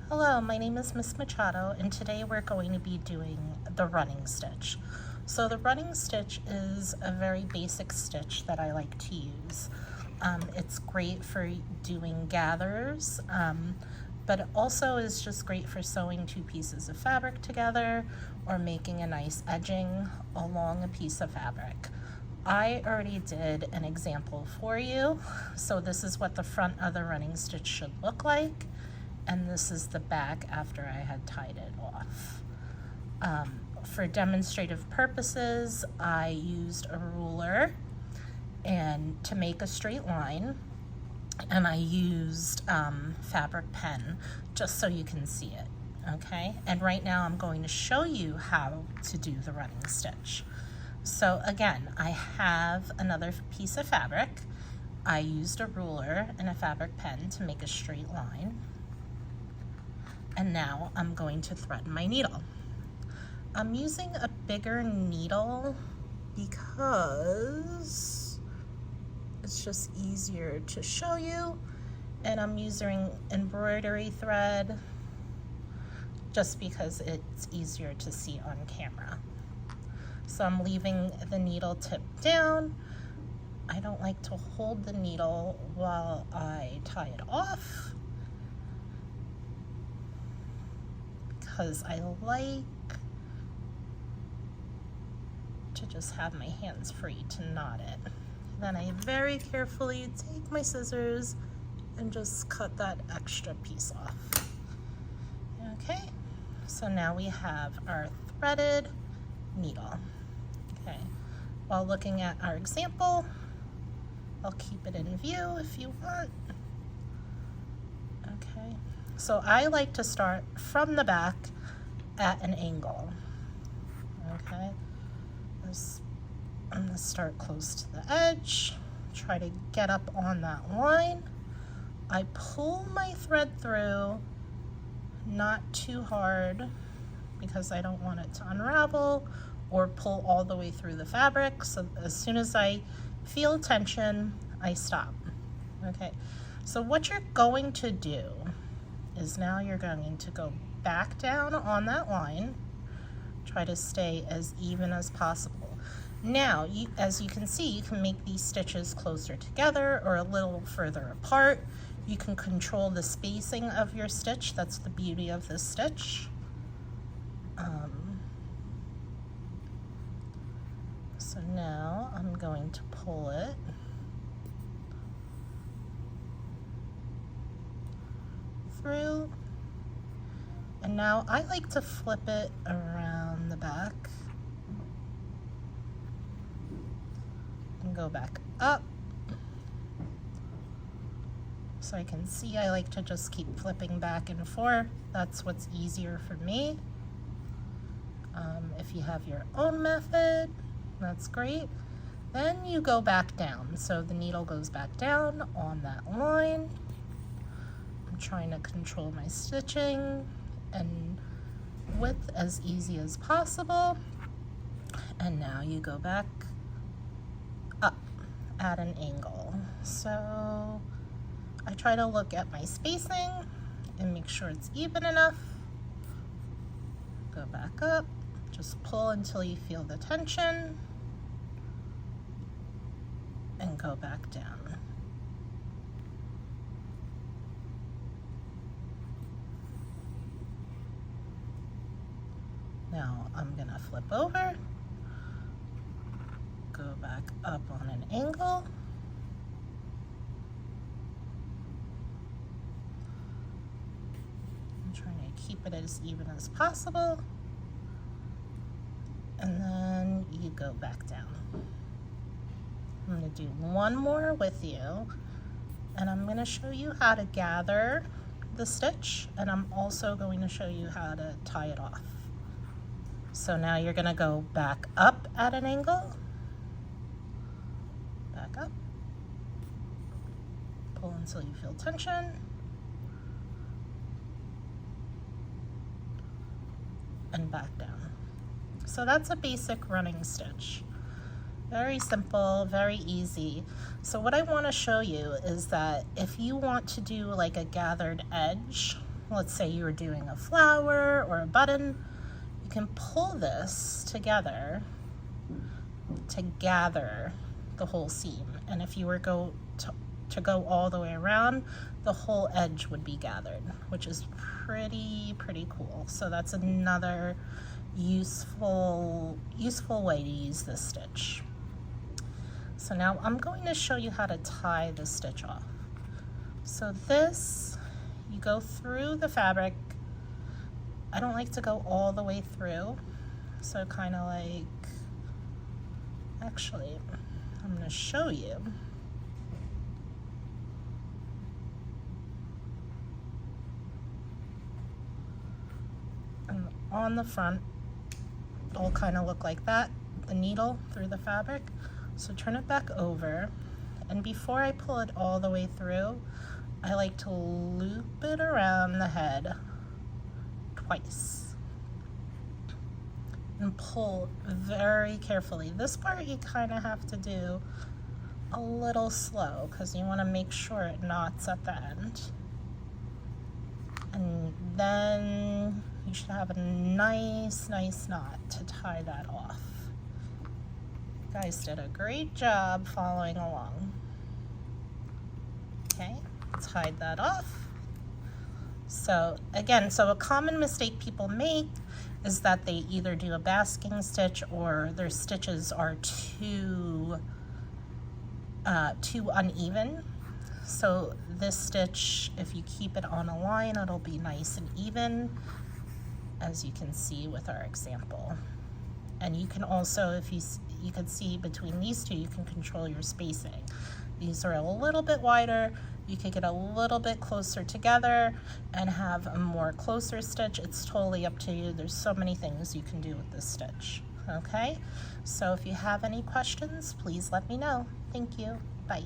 Hello, my name is Miss Machado, and today we're going to be doing the running stitch. So the running stitch is a very basic stitch that I like to use. It's great for doing gathers, but it also is just great for sewing two pieces of fabric together or making a nice edging along a piece of fabric. I already did an example for you, so this is what the front of the running stitch should look like, and this is the back after I had tied it off. For demonstrative purposes, I used a ruler and to make a straight line, and I used fabric pen just so you can see it, okay? And right now I'm going to show you how to do the running stitch. So again, I have another piece of fabric. I used a ruler and a fabric pen to make a straight line. And now I'm going to thread my needle. I'm using a bigger needle because it's just easier to show you, and I'm using embroidery thread just because it's easier to see on camera. So I'm leaving the needle tip down. I don't like to hold the needle while I tie it off because I like to just have my hands free to knot it. Then I very carefully take my scissors and just cut that extra piece off. Okay, so now we have our threaded needle. Okay, while looking at our example, I'll keep it in view if you want. Okay, so I like to start from the back at an angle. Okay, I'm gonna start close to the edge, try to get up on that line. I pull my thread through, not too hard because I don't want it to unravel or pull all the way through the fabric. So as soon as I feel tension, I stop. Okay, so what you're going to do is now you're going to go back down on that line, try to stay as even as possible. Now, as you can see, you can make these stitches closer together or a little further apart. You can control the spacing of your stitch. That's the beauty of this stitch. So now I'm going to pull it through, and now I like to flip it around the back and go back up. So I can see I like to just keep flipping back and forth. That's what's easier for me. If you have your own method, that's great. Then you go back down. So the needle goes back down on that line. I'm trying to control my stitching and width as easy as possible. And now you go back up at an angle. So I try to look at my spacing and make sure it's even enough. Go back up, just pull until you feel the tension, and go back down. Now I'm gonna flip over, go back up on an angle, I'm trying to keep it as even as possible, and then you go back down. I'm going to do one more with you, and I'm going to show you how to gather the stitch, and I'm also going to show you how to tie it off. So now you're going to go back up at an angle, back up, pull until you feel tension, and back down. So that's a basic running stitch. Very simple, very easy. So what I want to show you is that if you want to do like a gathered edge, let's say you were doing a flower or a button, you can pull this together to gather the whole seam. And if you were to go all the way around, the whole edge would be gathered, which is pretty cool. So that's another useful way to use this stitch. So now I'm going to show you how to tie the stitch off. So this, you go through the fabric. I don't like to go all the way through, so kind of like, actually, I'm going to show you. And on the front, it'll kind of look like that, the needle through the fabric. So turn it back over, and before I pull it all the way through, I like to loop it around the head twice and pull very carefully. This part you kind of have to do a little slow because you want to make sure it knots at the end. And then you should have a nice knot to tie that off. You guys did a great job following along. Okay, tied that off. So again, so a common mistake people make is that they either do a basking stitch or their stitches are too uneven. So this stitch, if you keep it on a line, it'll be nice and even, as you can see with our example. And you can also, if you can see between these two, you can control your spacing. These are a little bit wider. You could get a little bit closer together and have a more closer stitch. It's totally up to you. There's so many things you can do with this stitch. Okay, so if you have any questions, please let me know. Thank you. Bye.